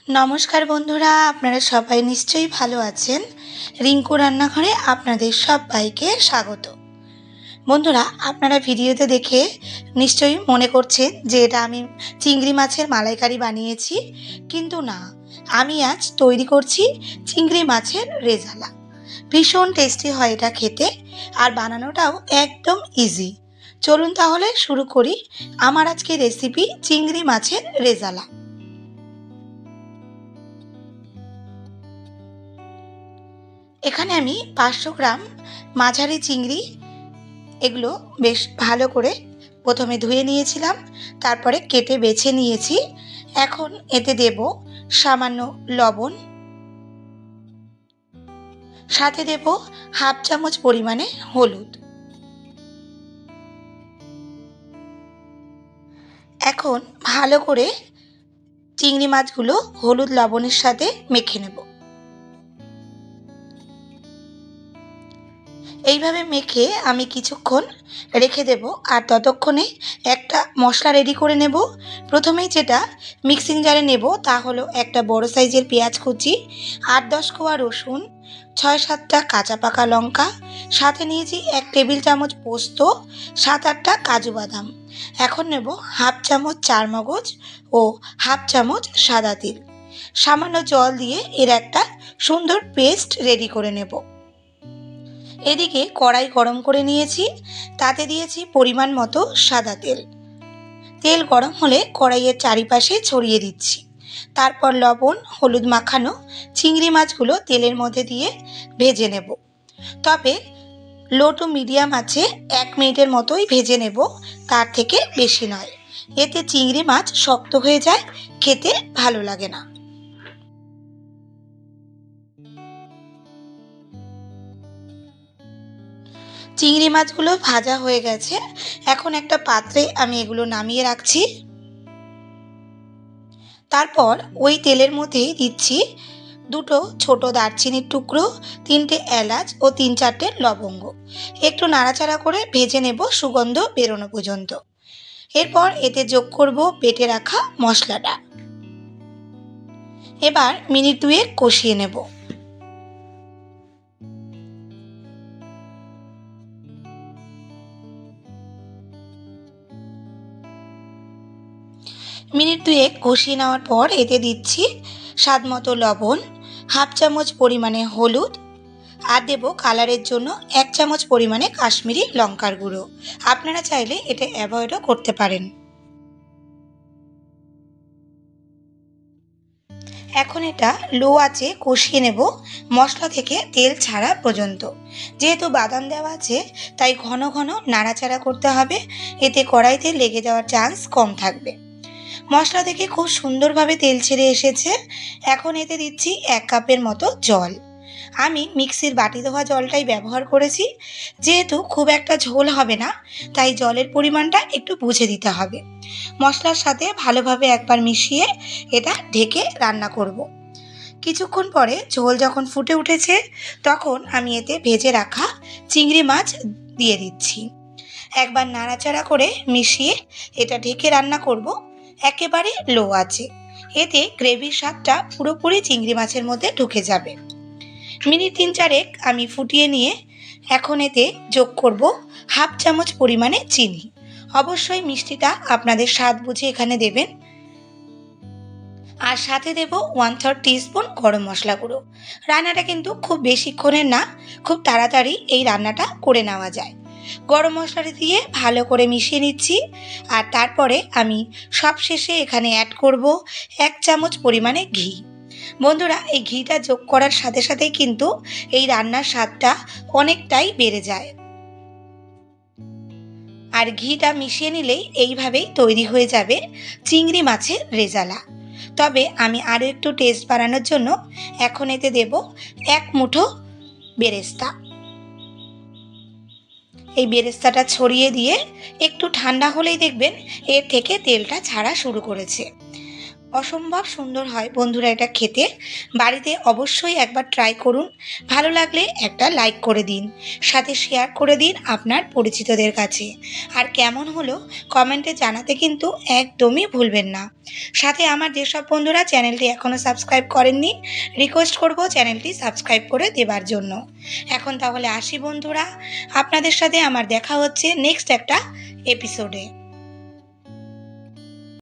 নমস্কার বন্ধুরা, আপনারা সবাই নিশ্চয়ই ভালো আছেন। রিঙ্কু রান্নাঘরে আপনাদের সবাইকে স্বাগত। বন্ধুরা, আপনারা ভিডিওতে দেখে নিশ্চয়ই মনে করছেন যে এটা আমি চিংড়ি মাছের মালাইকারি বানিয়েছি, কিন্তু না, আমি আজ তৈরি করছি চিংড়ি মাছের রেজালা। ভীষণ টেস্টি হয় এটা খেতে, আর বানানোটাও একদম ইজি। চলুন তাহলে শুরু করি আমার আজকের রেসিপি চিংড়ি মাছের রেজালা। এখানে আমি 500 গ্রাম মাঝারি চিংড়ি, এগুলো বেশ ভালো করে প্রথমে ধুয়ে নিয়েছিলাম, তারপরে কেটে বেছে নিয়েছি। এখন এতে দেব সামান্য লবণ, সাথে দেব হাফ চামচ পরিমাণে হলুদ। এখন ভালো করে চিংড়ি মাছগুলো হলুদ লবণের সাথে মেখে নেব। এইভাবে মেখে আমি কিছুক্ষণ রেখে দেব, আর ততক্ষণে একটা মশলা রেডি করে নেব। প্রথমেই যেটা মিক্সিং জারে নেব তা হলো একটা বড় সাইজের পেঁয়াজ কুচি, 8-10 কোয়া রসুন, 6-7টা কাঁচা পাকা লঙ্কা, সাথে নিয়েছি 1 টেবিল চামচ পোস্ত, 7-8টা কাজু বাদাম। এখন নেব হাফ চামচ চারমগজ ও হাফ চামচ সাদা তিল। সামান্য জল দিয়ে এর একটা সুন্দর পেস্ট রেডি করে নেব। এদিকে কড়াই গরম করে নিয়েছি, তাতে দিয়েছি পরিমাণ মতো সাদা তেল। তেল গরম হলে কড়াইয়ের চারিপাশে ছড়িয়ে দিচ্ছি। তারপর লবণ হলুদ মাখানো চিংড়ি মাছগুলো তেলের মধ্যে দিয়ে ভেজে নেব। তবে লো টু মিডিয়াম আছে 1 মিনিটের মতোই ভেজে নেব, তার থেকে বেশি নয়। এতে চিংড়ি মাছ শক্ত হয়ে যায়, খেতে ভালো লাগে না। চিংড়ি মাছগুলো ভাজা হয়ে গেছে। এখন একটা পাত্রে আমি এগুলো নামিয়ে রাখছি। তারপর ওই তেলের মধ্যেই দিচ্ছি 2টো ছোট দারচিনির টুকরো, 3টে এলাচ ও 3-4টে লবঙ্গ। একটু নাড়াচাড়া করে ভেজে নেব সুগন্ধ বেরোনো পর্যন্ত। এরপর এতে যোগ করব বেটে রাখা মশলাটা। এবার মিনিট 2 কষিয়ে নেব। মিনিট 2 কষিয়ে নেওয়ার পর এতে দিচ্ছি স্বাদ মতো লবণ, হাফ চামচ পরিমাণে হলুদ, আর দেব কালারের জন্য 1 চামচ পরিমাণে কাশ্মীরি লঙ্কার গুঁড়ো। আপনারা চাইলে এটা অ্যাভয়েডও করতে পারেন। এখন এটা লো আঁচে কষিয়ে নেব মশলা থেকে তেল ছাড়া পর্যন্ত। যেহেতু বাদাম দেওয়া আছে তাই ঘন ঘন নাড়াচাড়া করতে হবে, এতে কড়াইতে লেগে যাওয়ার চান্স কম থাকবে। মশলা থেকে খুব সুন্দরভাবে তেল ছেড়ে এসেছে। এখন এতে দিচ্ছি 1 কাপের মতো জল। আমি মিক্সির বাটি ধোয়া জলটাই ব্যবহার করেছি। যেহেতু খুব একটা ঝোল হবে না, তাই জলের পরিমাণটা একটু বুঝে দিতে হবে। মশলার সাথে ভালোভাবে একবার মিশিয়ে এটা ঢেকে রান্না করব। কিছুক্ষণ পরে ঝোল যখন ফুটে উঠেছে, তখন আমি এতে ভেজে রাখা চিংড়ি মাছ দিয়ে দিচ্ছি। একবার নাড়াচাড়া করে মিশিয়ে এটা ঢেকে রান্না করব একেবারে লো আঁচে। এতে গ্রেভির স্বাদটা পুরোপুরি চিংড়ি মাছের মধ্যে ঢুকে যাবে। মিনিট 3-4 আমি ফুটিয়ে নিয়ে এখন এতে যোগ করব হাফ চামচ পরিমাণে চিনি। অবশ্যই মিষ্টিটা আপনাদের স্বাদ বুঝে এখানে দেবেন। আর সাথে দেব 1/3 টিস্পুন গরম মশলা গুঁড়ো। রান্নাটা কিন্তু খুব বেশিক্ষণের না, খুব তাড়াতাড়ি এই রান্নাটা করে নেওয়া যায়। গরম মশলাটা দিয়ে ভালো করে মিশিয়ে নিচ্ছি। আর তারপরে আমি সবশেষে এখানে অ্যাড করব 1 চামচ পরিমাণে ঘি। বন্ধুরা, এই ঘিটা যোগ করার সাথে সাথেই কিন্তু এই রান্নার স্বাদটা অনেকটাই বেড়ে যায়। আর ঘিটা মিশিয়ে নিলেই এইভাবেই তৈরি হয়ে যাবে চিংড়ি মাছের রেজালা। তবে আমি আরও একটু টেস্ট বাড়ানোর জন্য এখন এতে দেব 1 মুঠো বেরেস্তা। এই বেরেস্তাটা ছড়িয়ে দিয়ে একটু ঠান্ডা হলেই দেখবেন এর থেকে তেলটা ছাড়া শুরু করেছে। অসম্ভব সুন্দর হয় বন্ধুরা এটা খেতে। বাড়িতে অবশ্যই একবার ট্রাই করুন। ভালো লাগলে একটা লাইক করে দিন, সাথে শেয়ার করে দিন আপনার পরিচিতদের কাছে। আর কেমন হলো কমেন্টে জানাতে কিন্তু একদমই ভুলবেন না। সাথে আমার যেসব বন্ধুরা চ্যানেলটি এখনও সাবস্ক্রাইব করেননি, রিকোয়েস্ট করব চ্যানেলটি সাবস্ক্রাইব করে দেবার জন্য। এখন তাহলে আসি বন্ধুরা, আপনাদের সাথে আমার দেখা হচ্ছে নেক্সট একটা এপিসোডে।